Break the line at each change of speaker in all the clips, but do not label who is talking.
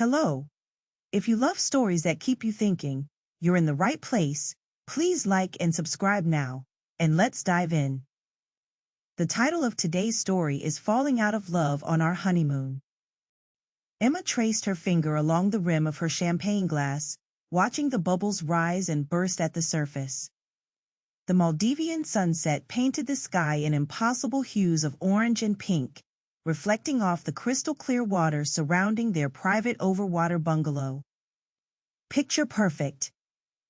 Hello. If you love stories that keep you thinking, you're in the right place. Please like and subscribe now, and let's dive in. The title of today's story is Falling Out of Love on Our Honeymoon. Emma traced her finger along the rim of her champagne glass, watching the bubbles rise and burst at the surface. The Maldivian sunset painted the sky in impossible hues of orange and pink, reflecting off the crystal-clear water surrounding their private overwater bungalow. Picture perfect.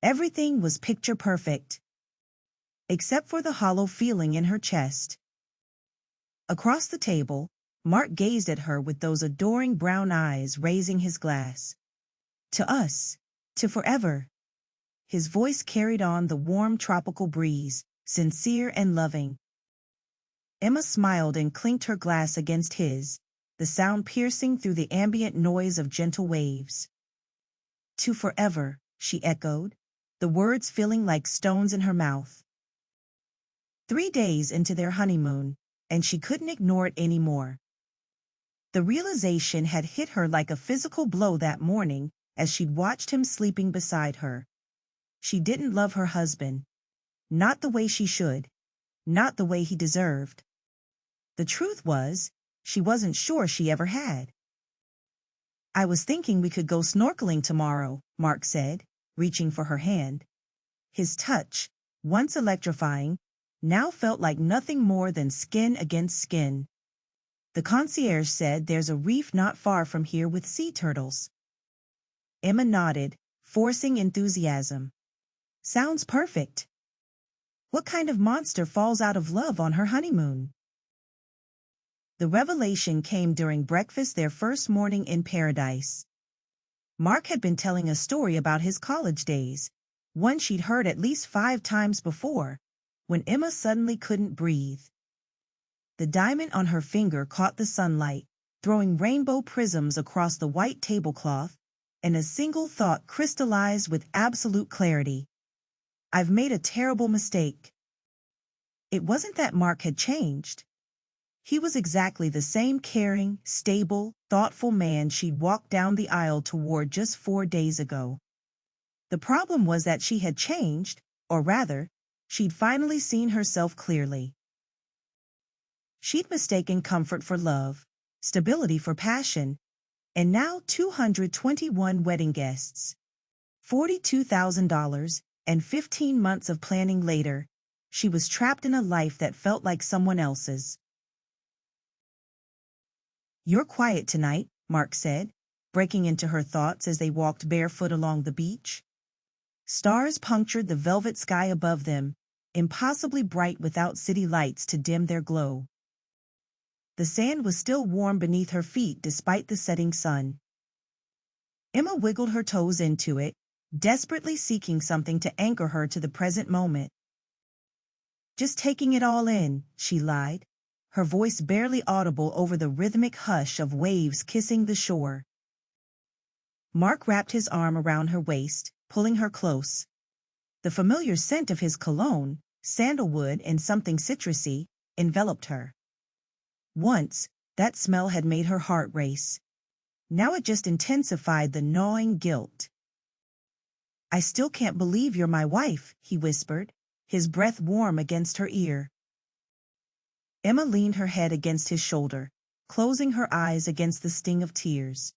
Everything was picture perfect. Except for the hollow feeling in her chest. Across the table, Mark gazed at her with those adoring brown eyes, raising his glass. To us. To forever. His voice carried on the warm tropical breeze, sincere and loving. Emma smiled and clinked her glass against his, the sound piercing through the ambient noise of gentle waves. To forever, she echoed, the words feeling like stones in her mouth. 3 days into their honeymoon, and she couldn't ignore it anymore. The realization had hit her like a physical blow that morning as she'd watched him sleeping beside her. She didn't love her husband. Not the way she should. Not the way he deserved. The truth was, she wasn't sure she ever had. I was thinking we could go snorkeling tomorrow, Mark said, reaching for her hand. His touch, once electrifying, now felt like nothing more than skin against skin. The concierge said there's a reef not far from here with sea turtles. Emma nodded, forcing enthusiasm. Sounds perfect. What kind of monster falls out of love on her honeymoon? The revelation came during breakfast their first morning in paradise. Mark had been telling a story about his college days, one she'd heard at least 5 times before, when Emma suddenly couldn't breathe. The diamond on her finger caught the sunlight, throwing rainbow prisms across the white tablecloth, and a single thought crystallized with absolute clarity. I've made a terrible mistake. It wasn't that Mark had changed. He was exactly the same caring, stable, thoughtful man she'd walked down the aisle toward just 4 days ago. The problem was that she had changed, or rather, she'd finally seen herself clearly. She'd mistaken comfort for love, stability for passion, and now 221 wedding guests. $42,000, and 15 months of planning later, she was trapped in a life that felt like someone else's. You're quiet tonight, Mark said, breaking into her thoughts as they walked barefoot along the beach. Stars punctured the velvet sky above them, impossibly bright without city lights to dim their glow. The sand was still warm beneath her feet despite the setting sun. Emma wiggled her toes into it, desperately seeking something to anchor her to the present moment. Just taking it all in, she lied, her voice barely audible over the rhythmic hush of waves kissing the shore. Mark wrapped his arm around her waist, pulling her close. The familiar scent of his cologne, sandalwood and something citrusy, enveloped her. Once, that smell had made her heart race. Now it just intensified the gnawing guilt. I still can't believe you're my wife, he whispered, his breath warm against her ear. Emma leaned her head against his shoulder, closing her eyes against the sting of tears.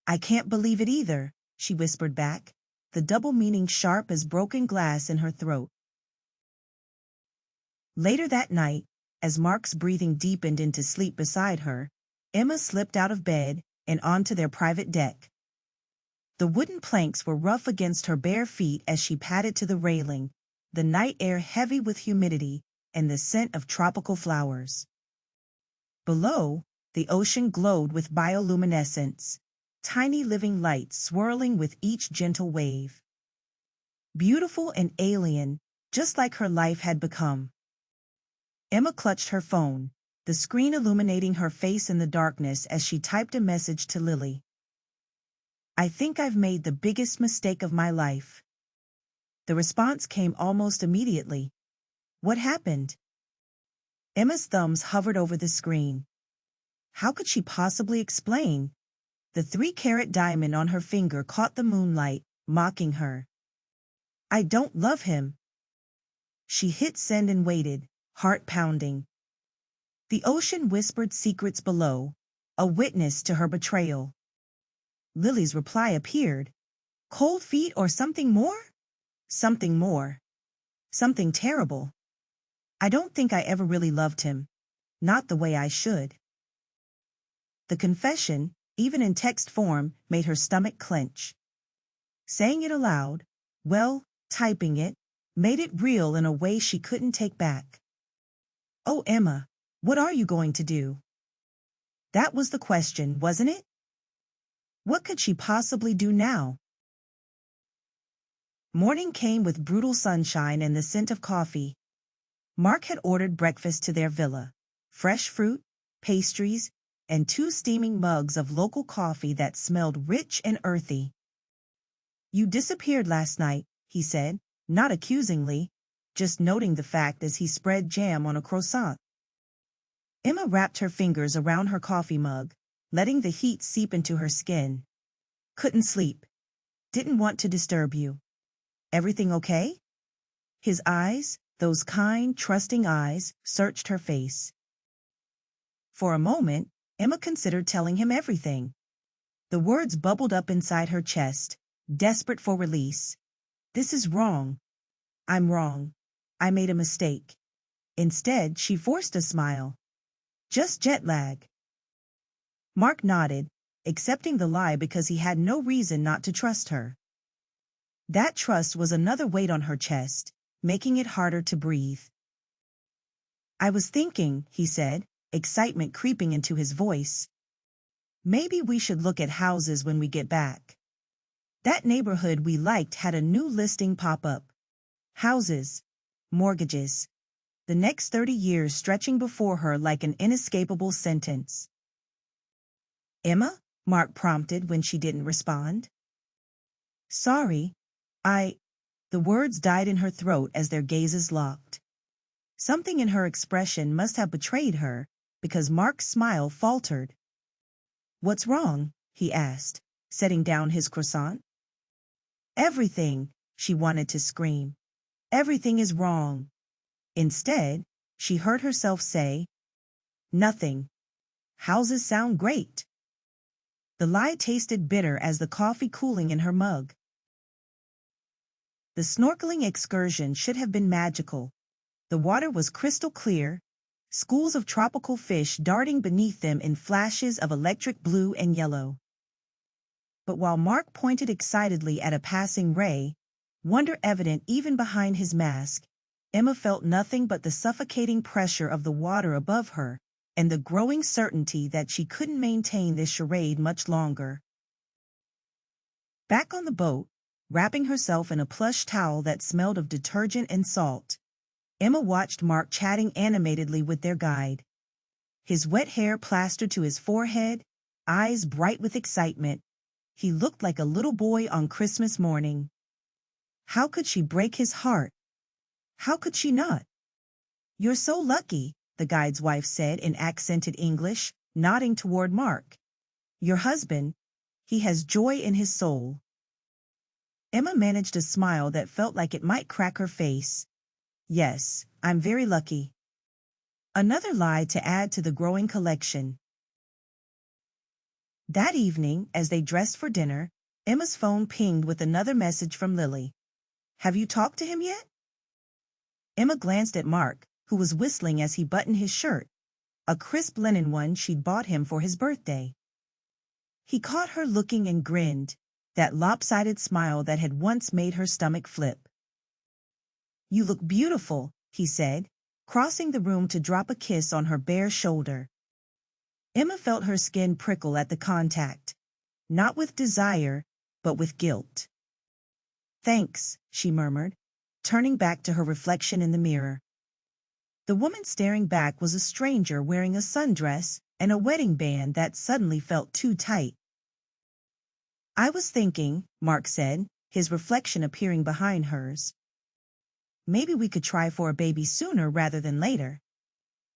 I can't believe it either, she whispered back, the double meaning sharp as broken glass in her throat. Later that night, as Mark's breathing deepened into sleep beside her, Emma slipped out of bed and onto their private deck. The wooden planks were rough against her bare feet as she padded to the railing, the night air heavy with humidity and the scent of tropical flowers. Below, the ocean glowed with bioluminescence, tiny living lights swirling with each gentle wave. Beautiful and alien, just like her life had become. Emma clutched her phone, the screen illuminating her face in the darkness as she typed a message to Lily. I think I've made the biggest mistake of my life. The response came almost immediately. What happened? Emma's thumbs hovered over the screen. How could she possibly explain? The 3-carat diamond on her finger caught the moonlight, mocking her. I don't love him. She hit send and waited, heart pounding. The ocean whispered secrets below, a witness to her betrayal. Lily's reply appeared. Cold feet or something more? Something more. Something terrible. I don't think I ever really loved him. Not the way I should. The confession, even in text form, made her stomach clench. Saying it aloud, well, typing it, made it real in a way she couldn't take back. Oh, Emma, what are you going to do? That was the question, wasn't it? What could she possibly do now? Morning came with brutal sunshine and the scent of coffee. Mark had ordered breakfast to their villa. Fresh fruit, pastries, and 2 steaming mugs of local coffee that smelled rich and earthy. You disappeared last night, he said, not accusingly, just noting the fact as he spread jam on a croissant. Emma wrapped her fingers around her coffee mug, letting the heat seep into her skin. Couldn't sleep. Didn't want to disturb you. Everything okay? His eyes, those kind, trusting eyes, searched her face. For a moment, Emma considered telling him everything. The words bubbled up inside her chest, desperate for release. This is wrong. I'm wrong. I made a mistake. Instead, she forced a smile. Just jet lag. Mark nodded, accepting the lie because he had no reason not to trust her. That trust was another weight on her chest, making it harder to breathe. I was thinking, he said, excitement creeping into his voice. Maybe we should look at houses when we get back. That neighborhood we liked had a new listing pop up. Houses. Mortgages. The next 30 years stretching before her like an inescapable sentence. Emma? Mark prompted when she didn't respond. Sorry. The words died in her throat as their gazes locked. Something in her expression must have betrayed her, because Mark's smile faltered. What's wrong? He asked, setting down his croissant. Everything, she wanted to scream. Everything is wrong. Instead, she heard herself say, nothing. Houses sound great. The lie tasted bitter as the coffee cooling in her mug. The snorkeling excursion should have been magical. The water was crystal clear, schools of tropical fish darting beneath them in flashes of electric blue and yellow. But while Mark pointed excitedly at a passing ray, wonder evident even behind his mask, Emma felt nothing but the suffocating pressure of the water above her, and the growing certainty that she couldn't maintain this charade much longer. Back on the boat, wrapping herself in a plush towel that smelled of detergent and salt, Emma watched Mark chatting animatedly with their guide. His wet hair plastered to his forehead, eyes bright with excitement. He looked like a little boy on Christmas morning. How could she break his heart? How could she not? You're so lucky, the guide's wife said in accented English, nodding toward Mark. Your husband, he has joy in his soul. Emma managed a smile that felt like it might crack her face. Yes, I'm very lucky. Another lie to add to the growing collection. That evening, as they dressed for dinner, Emma's phone pinged with another message from Lily. Have you talked to him yet? Emma glanced at Mark, who was whistling as he buttoned his shirt, a crisp linen one she'd bought him for his birthday. He caught her looking and grinned, that lopsided smile that had once made her stomach flip. You look beautiful, he said, crossing the room to drop a kiss on her bare shoulder. Emma felt her skin prickle at the contact, not with desire, but with guilt. Thanks, she murmured, turning back to her reflection in the mirror. The woman staring back was a stranger wearing a sundress and a wedding band that suddenly felt too tight. I was thinking, Mark said, his reflection appearing behind hers. Maybe we could try for a baby sooner rather than later.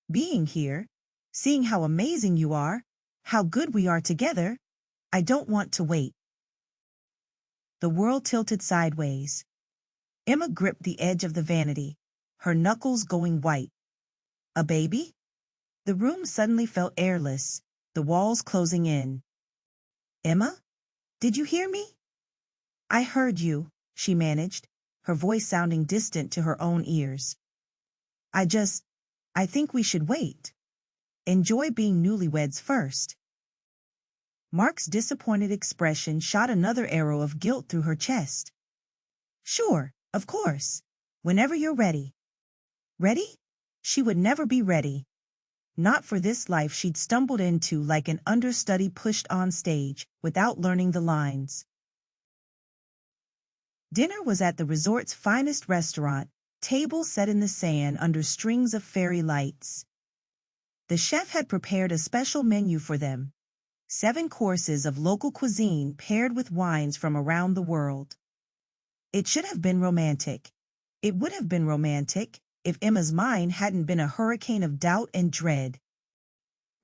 Being here, seeing how amazing you are, how good we are together, I don't want to wait. The world tilted sideways. Emma gripped the edge of the vanity, her knuckles going white. A baby? The room suddenly felt airless, the walls closing in. Emma? Did you hear me? I heard you, she managed, her voice sounding distant to her own ears. I think we should wait. Enjoy being newlyweds first. Mark's disappointed expression shot another arrow of guilt through her chest. Sure, of course. Whenever you're ready. Ready? She would never be ready. Not for this life she'd stumbled into like an understudy pushed on stage, without learning the lines. Dinner was at the resort's finest restaurant, tables set in the sand under strings of fairy lights. The chef had prepared a special menu for them. 7 courses of local cuisine paired with wines from around the world. It should have been romantic. It would have been romantic if Emma's mind hadn't been a hurricane of doubt and dread.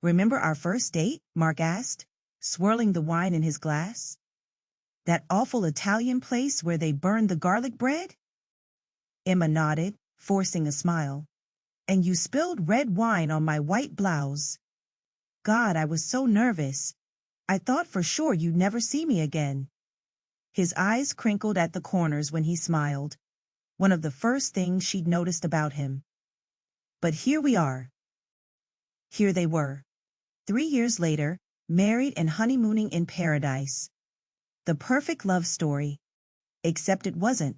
Remember our first date? Mark asked, swirling the wine in his glass. That awful Italian place where they burned the garlic bread? Emma nodded, forcing a smile. And you spilled red wine on my white blouse. God, I was so nervous. I thought for sure you'd never see me again. His eyes crinkled at the corners when he smiled, one of the first things she'd noticed about him. But here we are. Here they were. 3 years later, married and honeymooning in paradise. The perfect love story. Except it wasn't.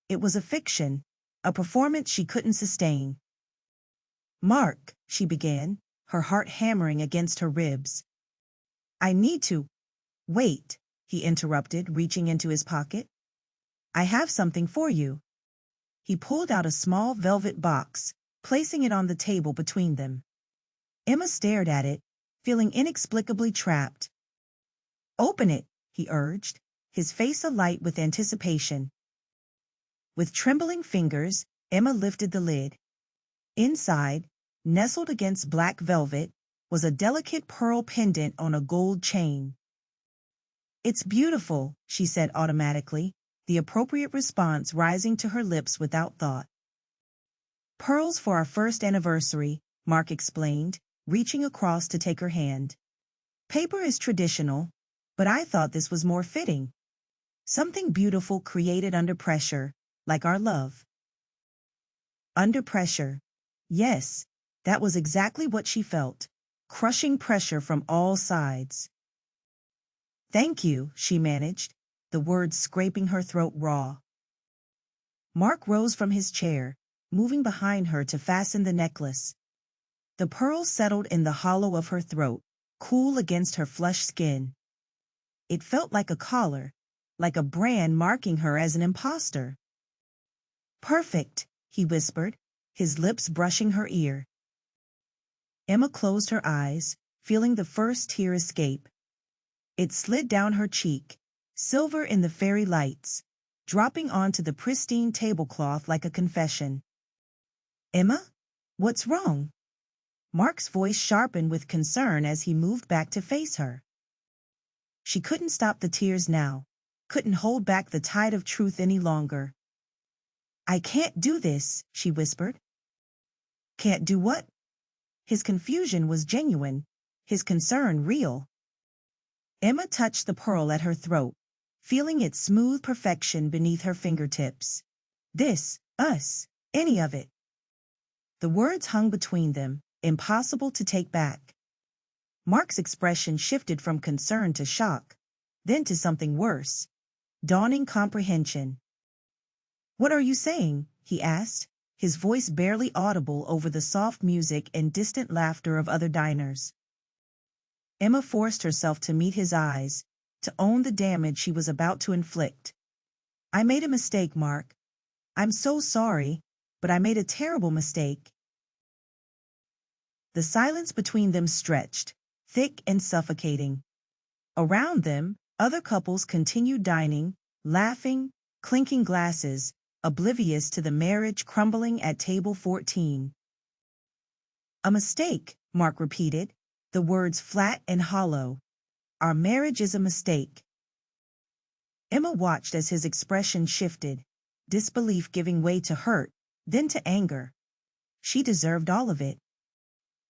It was a fiction, a performance she couldn't sustain. Mark, she began, her heart hammering against her ribs. I need to. Wait, he interrupted, reaching into his pocket. I have something for you. He pulled out a small velvet box, placing it on the table between them. Emma stared at it, feeling inexplicably trapped. Open it, he urged, his face alight with anticipation. With trembling fingers, Emma lifted the lid. Inside, nestled against black velvet, was a delicate pearl pendant on a gold chain. It's beautiful, she said automatically, the appropriate response rising to her lips without thought. Pearls for our first anniversary, Mark explained, reaching across to take her hand. Paper is traditional, but I thought this was more fitting. Something beautiful created under pressure, like our love. Under pressure. Yes, that was exactly what she felt. Crushing pressure from all sides. Thank you, she managed, the words scraping her throat raw. Mark rose from his chair, moving behind her to fasten the necklace. The pearls settled in the hollow of her throat, cool against her flushed skin. It felt like a collar, like a brand marking her as an imposter. Perfect, he whispered, his lips brushing her ear. Emma closed her eyes, feeling the first tear escape. It slid down her cheek, silver in the fairy lights, dropping onto the pristine tablecloth like a confession. Emma? What's wrong? Mark's voice sharpened with concern as he moved back to face her. She couldn't stop the tears now, couldn't hold back the tide of truth any longer. I can't do this, she whispered. Can't do what? His confusion was genuine, his concern real. Emma touched the pearl at her throat, feeling its smooth perfection beneath her fingertips. This, us, any of it. The words hung between them, impossible to take back. Mark's expression shifted from concern to shock, then to something worse. Dawning comprehension. What are you saying? He asked, his voice barely audible over the soft music and distant laughter of other diners. Emma forced herself to meet his eyes, to own the damage she was about to inflict. I made a mistake, Mark. I'm so sorry, but I made a terrible mistake. The silence between them stretched, thick and suffocating. Around them, other couples continued dining, laughing, clinking glasses, oblivious to the marriage crumbling at table 14. A mistake, Mark repeated, the words flat and hollow. Our marriage is a mistake. Emma watched as his expression shifted, disbelief giving way to hurt, then to anger. She deserved all of it.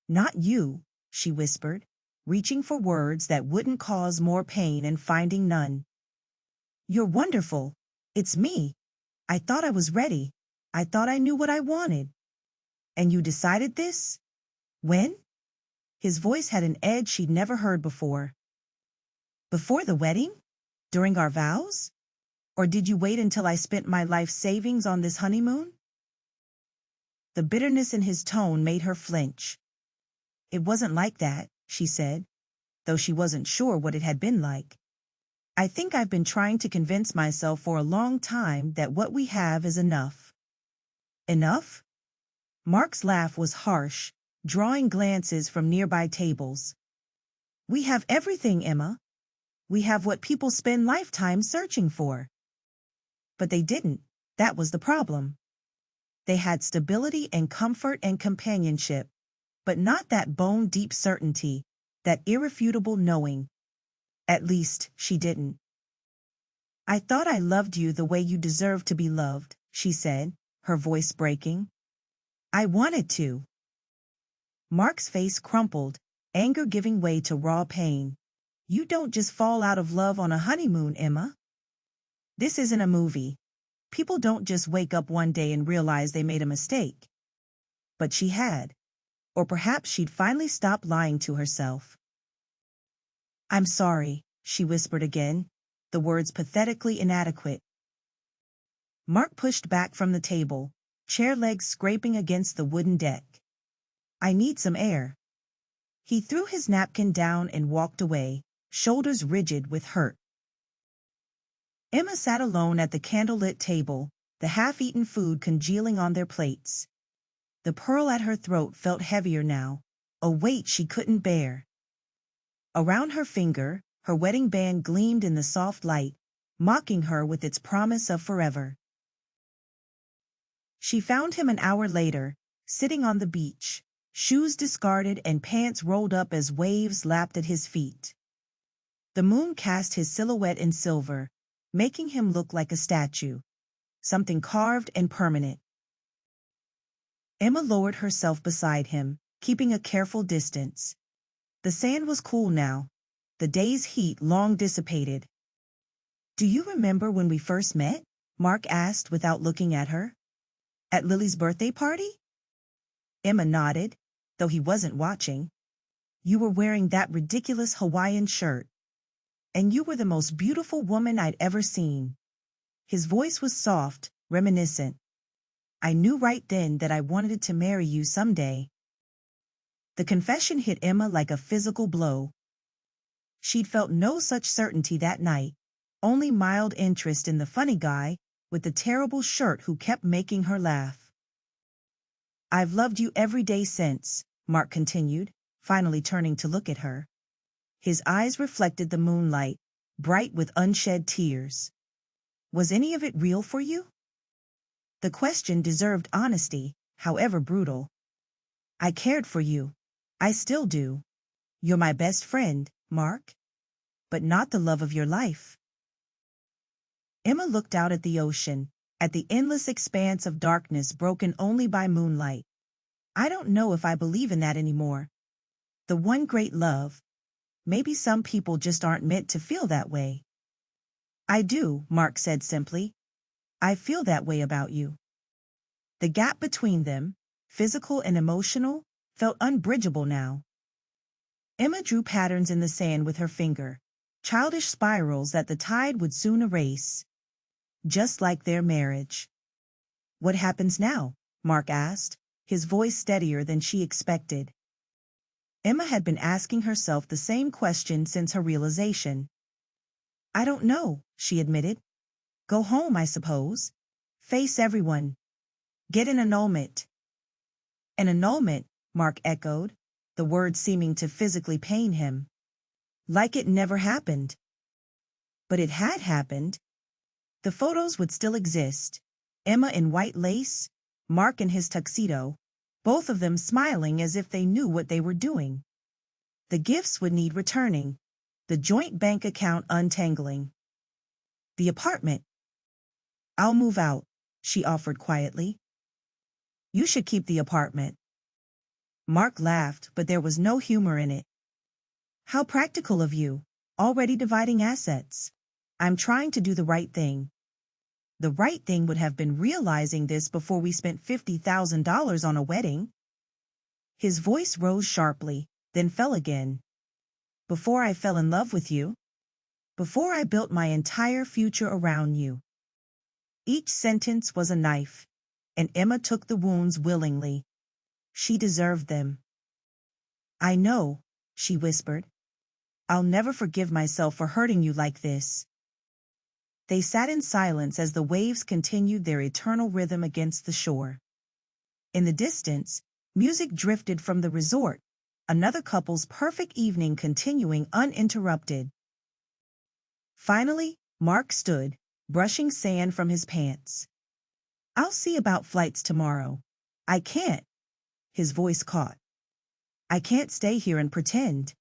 Not you, she whispered, reaching for words that wouldn't cause more pain and finding none. You're wonderful. It's me. I thought I was ready. I thought I knew what I wanted. And you decided this? When? His voice had an edge she'd never heard before. Before the wedding? During our vows? Or did you wait until I spent my life savings on this honeymoon? The bitterness in his tone made her flinch. It wasn't like that, she said, though she wasn't sure what it had been like. I think I've been trying to convince myself for a long time that what we have is enough. Enough? Mark's laugh was harsh, drawing glances from nearby tables. We have everything, Emma. We have what people spend lifetimes searching for. But they didn't. That was the problem. They had stability and comfort and companionship, but not that bone-deep certainty, that irrefutable knowing. At least, she didn't. I thought I loved you the way you deserved to be loved, she said, her voice breaking. I wanted to. Mark's face crumpled, anger giving way to raw pain. You don't just fall out of love on a honeymoon, Emma. This isn't a movie. People don't just wake up one day and realize they made a mistake. But she had. Or perhaps she'd finally stopped lying to herself. I'm sorry, she whispered again, the words pathetically inadequate. Mark pushed back from the table, chair legs scraping against the wooden deck. I need some air. He threw his napkin down and walked away, shoulders rigid with hurt. Emma sat alone at the candlelit table, the half-eaten food congealing on their plates. The pearl at her throat felt heavier now, a weight she couldn't bear. Around her finger, her wedding band gleamed in the soft light, mocking her with its promise of forever. She found him an hour later, sitting on the beach, shoes discarded and pants rolled up as waves lapped at his feet. The moon cast his silhouette in silver, making him look like a statue, something carved and permanent. Emma lowered herself beside him, keeping a careful distance. The sand was cool now, the day's heat long dissipated. Do you remember when we first met? Mark asked without looking at her. At Lily's birthday party? Emma nodded, though he wasn't watching. You were wearing that ridiculous Hawaiian shirt. And you were the most beautiful woman I'd ever seen. His voice was soft, reminiscent. I knew right then that I wanted to marry you someday. The confession hit Emma like a physical blow. She'd felt no such certainty that night, only mild interest in the funny guy with the terrible shirt who kept making her laugh. I've loved you every day since, Mark continued, finally turning to look at her. His eyes reflected the moonlight, bright with unshed tears. Was any of it real for you? The question deserved honesty, however brutal. I cared for you. I still do. You're my best friend, Mark. But not the love of your life. Emma looked out at the ocean, at the endless expanse of darkness broken only by moonlight. I don't know if I believe in that anymore. The one great love. Maybe some people just aren't meant to feel that way. I do, Mark said simply. I feel that way about you. The gap between them, physical and emotional, felt unbridgeable now. Emma drew patterns in the sand with her finger, childish spirals that the tide would soon erase. Just like their marriage. What happens now? Mark asked, his voice steadier than she expected. Emma had been asking herself the same question since her realization. I don't know, she admitted. Go home, I suppose. Face everyone. Get an annulment. An annulment, Mark echoed, the word seeming to physically pain him. Like it never happened. But it had happened. The photos would still exist. Emma in white lace, Mark in his tuxedo, both of them smiling as if they knew what they were doing. The gifts would need returning. The joint bank account untangling. The apartment. I'll move out, she offered quietly. You should keep the apartment. Mark laughed, but there was no humor in it. How practical of you, already dividing assets. I'm trying to do the right thing. The right thing would have been realizing this before we spent $50,000 on a wedding. His voice rose sharply, then fell again. Before I fell in love with you. Before I built my entire future around you. Each sentence was a knife, and Emma took the wounds willingly. She deserved them. I know, she whispered. I'll never forgive myself for hurting you like this. They sat in silence as the waves continued their eternal rhythm against the shore. In the distance, music drifted from the resort, another couple's perfect evening continuing uninterrupted. Finally, Mark stood, brushing sand from his pants. I'll see about flights tomorrow. I can't. His voice caught. I can't stay here and pretend.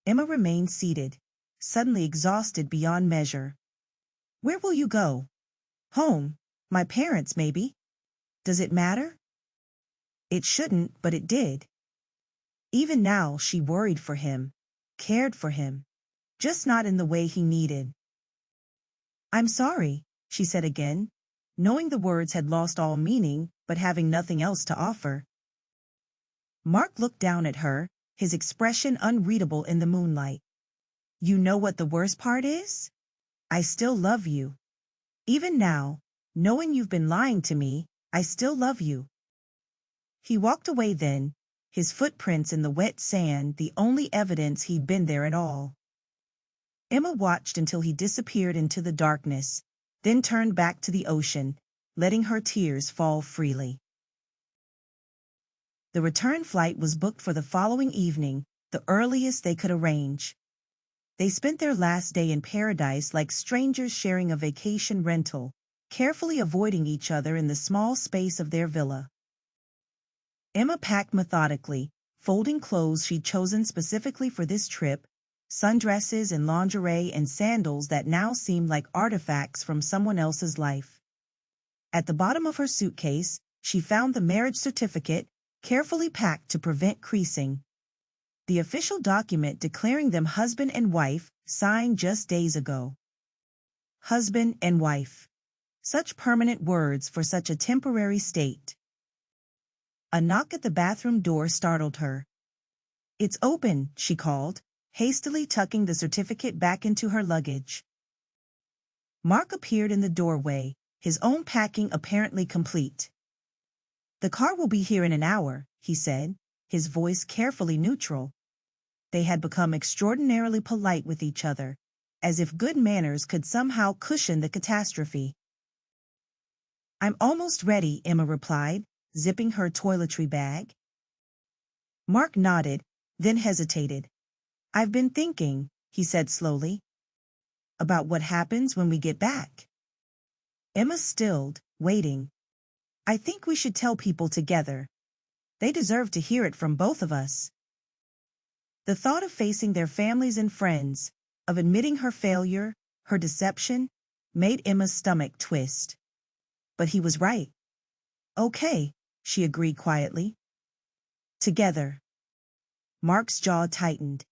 Emma remained seated, suddenly exhausted beyond measure. Where will you go? Home. My parents, maybe. Does it matter? It shouldn't, but it did. Even now she worried for him, cared for him, just not in the way he needed. I'm sorry, she said again, knowing the words had lost all meaning, but having nothing else to offer. Mark looked down at her, his expression unreadable in the moonlight. You know what the worst part is? I still love you. Even now, knowing you've been lying to me, I still love you. He walked away then, his footprints in the wet sand the only evidence he'd been there at all. Emma watched until he disappeared into the darkness, then turned back to the ocean, letting her tears fall freely. The return flight was booked for the following evening, the earliest they could arrange. They spent their last day in paradise like strangers sharing a vacation rental, carefully avoiding each other in the small space of their villa. Emma packed methodically, folding clothes she'd chosen specifically for this trip, sundresses and lingerie and sandals that now seemed like artifacts from someone else's life. At the bottom of her suitcase, she found the marriage certificate, carefully packed to prevent creasing. The official document declaring them husband and wife, signed just days ago. Husband and wife. Such permanent words for such a temporary state. A knock at the bathroom door startled her. It's open, she called, hastily tucking the certificate back into her luggage. Mark appeared in the doorway, his own packing apparently complete. The car will be here in an hour, he said, his voice carefully neutral. They had become extraordinarily polite with each other, as if good manners could somehow cushion the catastrophe. I'm almost ready, Emma replied, zipping her toiletry bag. Mark nodded, then hesitated. I've been thinking, he said slowly, about what happens when we get back. Emma stilled, waiting. I think we should tell people together. They deserve to hear it from both of us. The thought of facing their families and friends, of admitting her failure, her deception, made Emma's stomach twist. But he was right. Okay, she agreed quietly. Together. Mark's jaw tightened.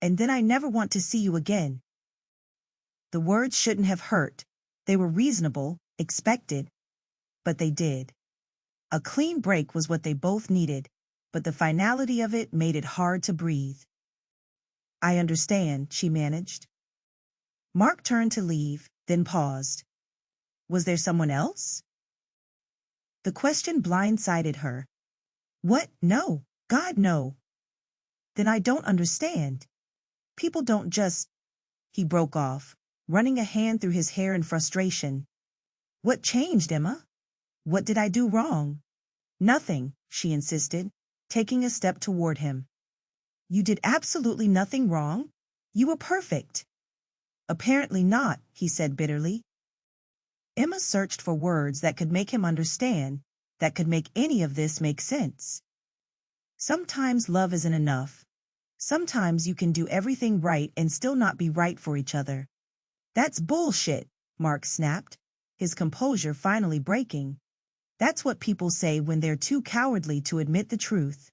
And then I never want to see you again. The words shouldn't have hurt. They were reasonable, expected. But they did. A clean break was what they both needed, but the finality of it made it hard to breathe. I understand, she managed. Mark turned to leave, then paused. Was there someone else? The question blindsided her. What? No. God, no. Then I don't understand. People don't just... He broke off, running a hand through his hair in frustration. What changed, Emma? What did I do wrong? Nothing, she insisted, taking a step toward him. You did absolutely nothing wrong? You were perfect. Apparently not, he said bitterly. Emma searched for words that could make him understand, that could make any of this make sense. Sometimes love isn't enough. Sometimes you can do everything right and still not be right for each other. That's bullshit, Mark snapped, his composure finally breaking. That's what people say when they're too cowardly to admit the truth.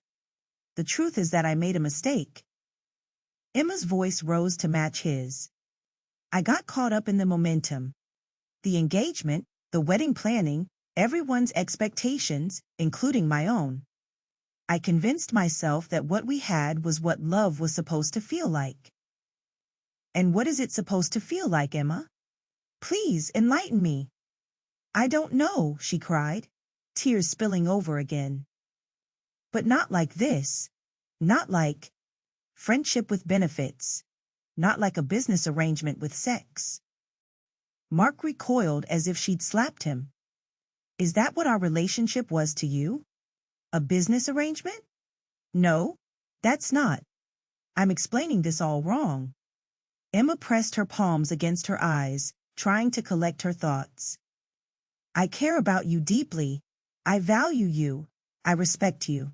The truth is that I made a mistake. Emma's voice rose to match his. I got caught up in the momentum. The engagement, the wedding planning, everyone's expectations, including my own. I convinced myself that what we had was what love was supposed to feel like. And what is it supposed to feel like, Emma? Please enlighten me. I don't know, she cried, tears spilling over again. But not like this. Not like friendship with benefits. Not like a business arrangement with sex. Mark recoiled as if she'd slapped him. Is that what our relationship was to you? A business arrangement? No, that's not. I'm explaining this all wrong. Emma pressed her palms against her eyes, trying to collect her thoughts. I care about you deeply. I value you. I respect you.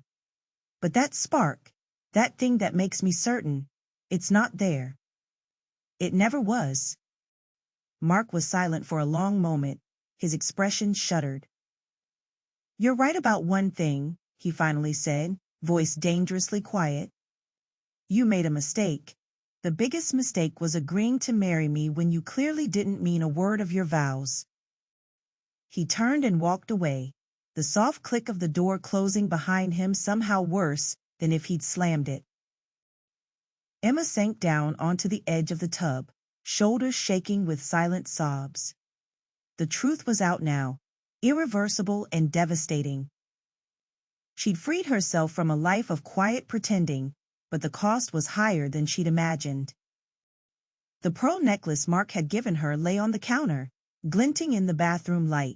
But that spark, that thing that makes me certain, it's not there. It never was. Mark was silent for a long moment, his expression shuddered. You're right about one thing, he finally said, voice dangerously quiet. You made a mistake. The biggest mistake was agreeing to marry me when you clearly didn't mean a word of your vows. He turned and walked away, the soft click of the door closing behind him somehow worse than if he'd slammed it. Emma sank down onto the edge of the tub, shoulders shaking with silent sobs. The truth was out now, irreversible and devastating. She'd freed herself from a life of quiet pretending, but the cost was higher than she'd imagined. The pearl necklace Mark had given her lay on the counter, glinting in the bathroom light.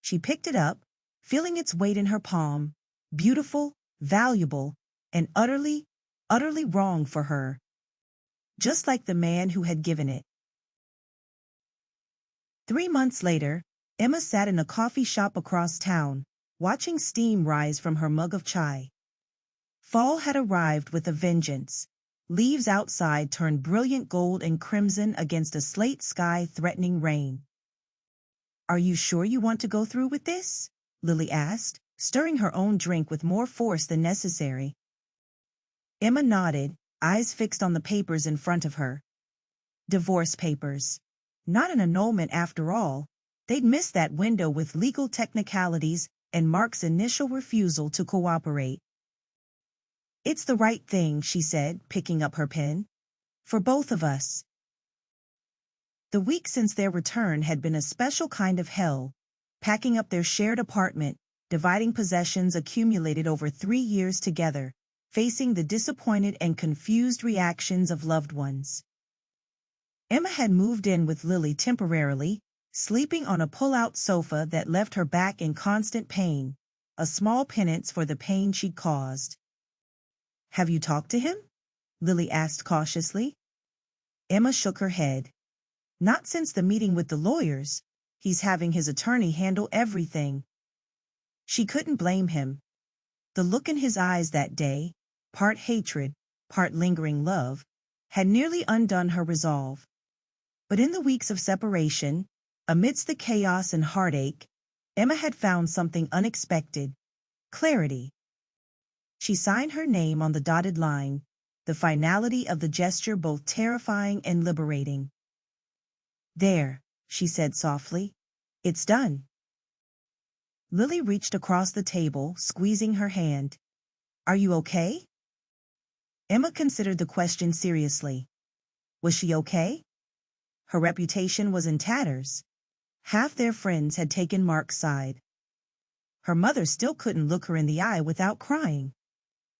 She picked it up, feeling its weight in her palm, beautiful, valuable, and utterly wrong for her. Just like the man who had given it. 3 months later, Emma sat in a coffee shop across town, watching steam rise from her mug of chai. Fall had arrived with a vengeance. Leaves outside turned brilliant gold and crimson against a slate sky threatening rain. Are you sure you want to go through with this? Lily asked, stirring her own drink with more force than necessary. Emma nodded, eyes fixed on the papers in front of her. Divorce papers. Not an annulment after all. They'd missed that window with legal technicalities and Mark's initial refusal to cooperate. It's the right thing, she said, picking up her pen. For both of us. The week since their return had been a special kind of hell, packing up their shared apartment, dividing possessions accumulated over 3 years together, facing the disappointed and confused reactions of loved ones. Emma had moved in with Lily temporarily, sleeping on a pull-out sofa that left her back in constant pain, a small penance for the pain she'd caused. Have you talked to him? Lily asked cautiously. Emma shook her head. Not since the meeting with the lawyers. He's having his attorney handle everything. She couldn't blame him. The look in his eyes that day, part hatred, part lingering love, had nearly undone her resolve. But in the weeks of separation, amidst the chaos and heartache, Emma had found something unexpected: clarity. She signed her name on the dotted line, the finality of the gesture both terrifying and liberating. There, she said softly. It's done. Lily reached across the table, squeezing her hand. Are you okay? Emma considered the question seriously. Was she okay? Her reputation was in tatters. Half their friends had taken Mark's side. Her mother still couldn't look her in the eye without crying.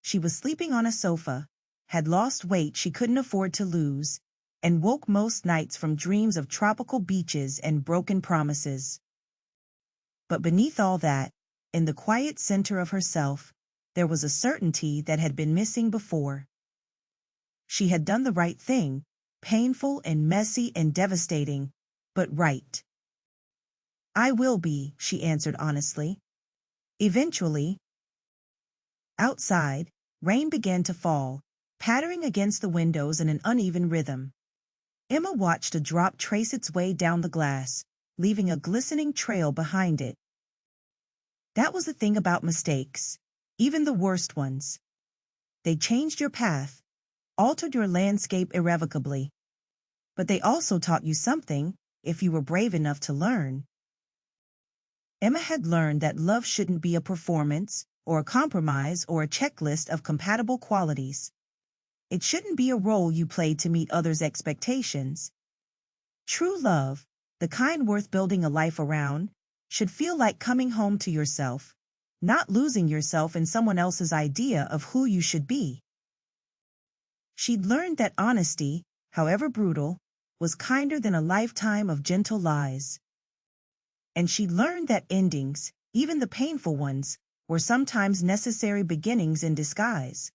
She was sleeping on a sofa, had lost weight she couldn't afford to lose, and woke most nights from dreams of tropical beaches and broken promises. But beneath all that, in the quiet center of herself, there was a certainty that had been missing before. She had done the right thing, painful and messy and devastating, but right. I will be, she answered honestly. Eventually. Outside, rain began to fall, pattering against the windows in an uneven rhythm. Emma watched a drop trace its way down the glass, leaving a glistening trail behind it. That was the thing about mistakes, even the worst ones. They changed your path, altered your landscape irrevocably. But they also taught you something, if you were brave enough to learn. Emma had learned that love shouldn't be a performance, or a compromise, or a checklist of compatible qualities. It shouldn't be a role you played to meet others' expectations. True love, the kind worth building a life around, should feel like coming home to yourself, not losing yourself in someone else's idea of who you should be. She'd learned that honesty, however brutal, was kinder than a lifetime of gentle lies. And she'd learned that endings, even the painful ones, were sometimes necessary beginnings in disguise.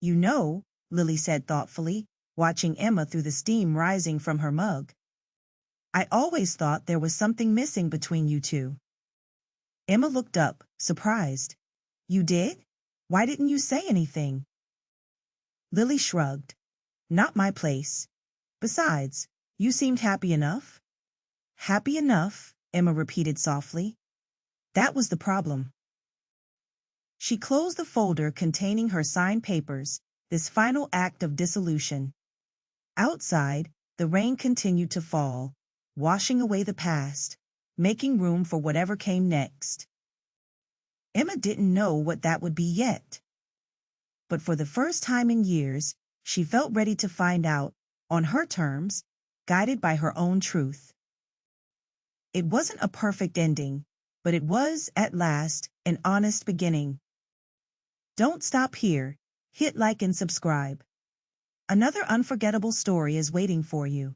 You know, Lily said thoughtfully, watching Emma through the steam rising from her mug. I always thought there was something missing between you two. Emma looked up, surprised. You did? Why didn't you say anything? Lily shrugged. Not my place. Besides, you seemed happy enough. Happy enough, Emma repeated softly. That was the problem. She closed the folder containing her signed papers, this final act of dissolution. Outside, the rain continued to fall, washing away the past, making room for whatever came next. Emma didn't know what that would be yet. But for the first time in years, she felt ready to find out, on her terms, guided by her own truth. It wasn't a perfect ending, but it was, at last, an honest beginning. Don't stop here. Hit like and subscribe. Another unforgettable story is waiting for you.